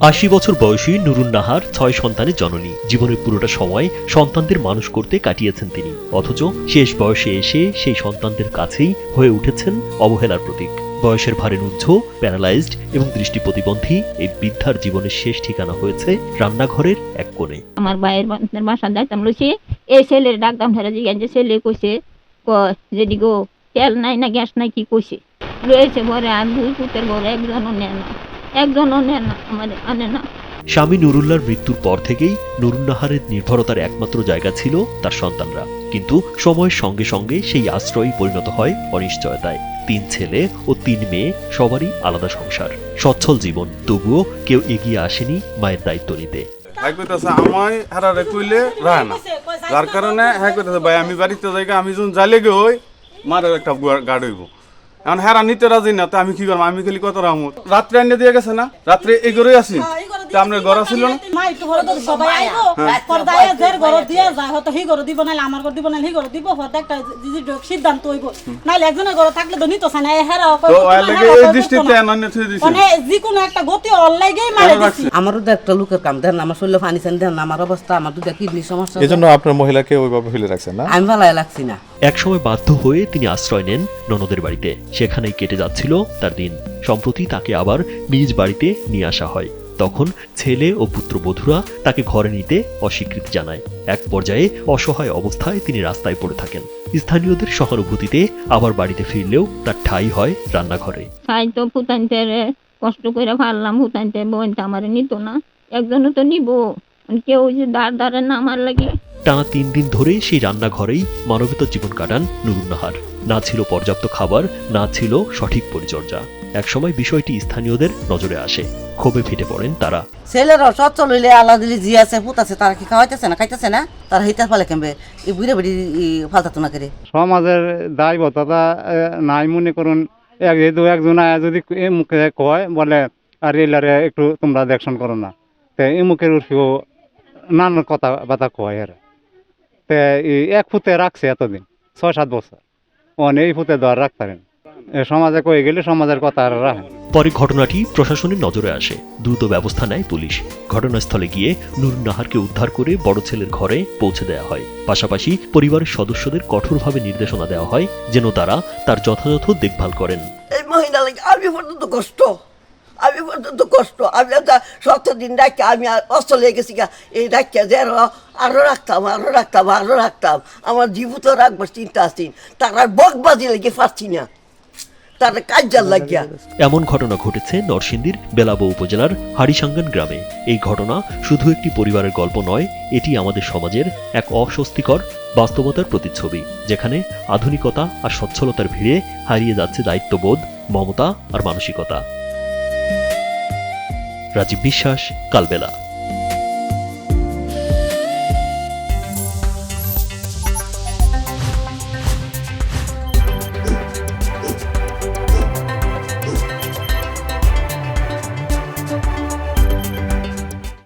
৮০ বছর বয়সী নুরুন নাহার ৬ সন্তানের জননী। জীবনের পুরোটা সময় সন্তানদের মানুষ করতে কাটিয়েছেন তিনি। অথচ শেষ বয়সে এসে সেই সন্তানদের কাছেই হয়ে উঠেছেন অবহেলার প্রতীক। বয়সের ভারে নুজ্জ, প্যারালাইজড এবং দৃষ্টি প্রতিবন্ধী এই বৃদ্ধার জীবনের শেষ ঠিকানা হয়েছে রান্নাঘরের এক কোণে। আমার ভাইয়ের বাসা যাইতাম লইছি, এই ছেলের ডাকতাম ধরে জিজ্ঞাসা যে ছেলে কইছে যেদি গো তেল নাই না গ্যাস নাই কি কইছে রয়েছে ঘরে। আর 2 পুতের ঘরে একজনও নেয় না আমাদের আনে না। স্বামী নুরুল্লাহর মৃত্যুর পর থেকেই নুরুন নাহারের নির্ভরতার একমাত্র জায়গা ছিল তার সন্তানরা। কিন্তু সময়ের সঙ্গে সঙ্গে সেই আশ্রয়ই পরিণত হয় অনিশ্চয়তায়। 3 ছেলে ও 3 মেয়ে, সবারই আলাদা সংসার, সচ্ছল জীবন। তবুও কেউ এগিয়ে আসেনি মায়ের দায়িত্ব নিতে। আমায় হারারে কইলে রায় না, যার কারণে হ্যাঁ কইতেছে ভাই আমি বাড়িতে জায়গা আমি যখন জালে গই মারের একটা গাড় হইব। এখন হেরা নিতে রাজি না, তো আমি কি করবো? আমি খালি কত রামত রাত্রে এনে দিয়ে গেছে না, রাত্রে এই ঘরে আসি আপনার ঘর ছিল না। সিদ্ধান্ত একজনের ঘরে থাকলে তো নিত না, যিকোনো একটা গতি আমারও তো একটা লোকের কাম দেন, আমার শরীরে পানি চান দেন, আমার অবস্থা, আমার দুটা কিডনির সমস্যা। এই জন্য আপনার মহিলাকে ওইভাবে ফেলে রাখছেন না? আমি ভালো লাগছি না। একসময় বাধ্য হয়ে তিনি আশ্রয় নেন ননদের বাড়িতে। সেখানেই কেটে যাচ্ছিল তার দিন। সম্প্রতি তাকে আবার নিজ বাড়িতে নিয়ে আসা হয়। তখন ছেলে ও পুত্রবধূরা তাকে ঘরে নিতে অস্বীকৃতি জানায়। এক পর্যায়ে অসহায় অবস্থায় তিনি রাস্তায় পড়ে থাকেন। স্থানীয়দের সহানুভূতিতে আবার বাড়িতে ফিরলেও তার ঠাঁই হয় রান্নাঘরে। তাই তো ফুটাইতে কষ্ট করে ভাবলাম, ফুটাইতে বোনটা আমার নিত না, একজনও তো নিব, কেউ যে দাঁড়ে না আমার লাগে। টানা 3 দিন ধরে সেই রান্নাঘরেই মানবেতর জীবন কাটান নুরুন নাহার। না ছিল পর্যাপ্ত খাবার, না ছিল সঠিক পরিচর্যা। একসময় বিষয়টি স্থানীয়দের নজরে আসে। ক্ষোভে ফেটে পড়েন তারা। ছেলেরা সচ্ছল হইলে আল্লাহ দিলে জি আছে পুত আছে, তারা কি খাওয়াইতেছে না, খাইতেছে না, তারা হিতার ফলে কেমবে এই বুড়ে বুড়ি ফালতাতো না করে। সমাজের দায়বদ্ধতা নাই মনে করুন। একজন আয়া যদি এই মুখে কয় বলে আর এলারে একটু তোমরা দেখশন করো না, তো এই মুখের উঠিও নানান কথা বাতা কয়। এর তে এক ফুটে রাখছে এতদিন 6-7 বছর, এই ফুটে ধর রাখতারেন। সমাজে কয়ে গেলে সমাজের কথা আর রাখেন। পরে ঘটনাটি প্রশাসনের নজরে আসে। দ্রুত ব্যবস্থা নেয় পুলিশ। ঘটনাস্থলে গিয়ে নুরুন নাহারকে উদ্ধার করে বড় ছেলের ঘরে পৌঁছে দেওয়া হয়। পাশাপাশি পরিবারের সদস্যদের কঠোরভাবে নির্দেশনা দেওয়া হয় যেন তারা তার যথাযথ দেখভাল করেন। এই মহিলা আমি পর্যন্ত কষ্ট, আমি 7 দিন রাখি আমি অস্ত লেগে গেছি। এই রাখিয়া যে আরো রাখতাম আমার জীবত রাখবার চিন্তা আসছি, তার আর বকবাজি লেগে পারছি না, তার কাজের লাগিয়া। এমন ঘটনা ঘটেছে নরসিংদীর বেলাবো উপজেলার হাড়িসাঙ্গান গ্রামে। এই ঘটনা শুধু একটি পরিবারের গল্প নয়, এটি আমাদের সমাজের এক অস্বস্তিকর বাস্তবতার প্রতিচ্ছবি, যেখানে আধুনিকতা আর সচ্ছলতার ভিড়ে হারিয়ে যাচ্ছে দায়িত্ববোধ, মমতা আর মানসিকতা। রাজীব বিশ্বাস, কালবেলা।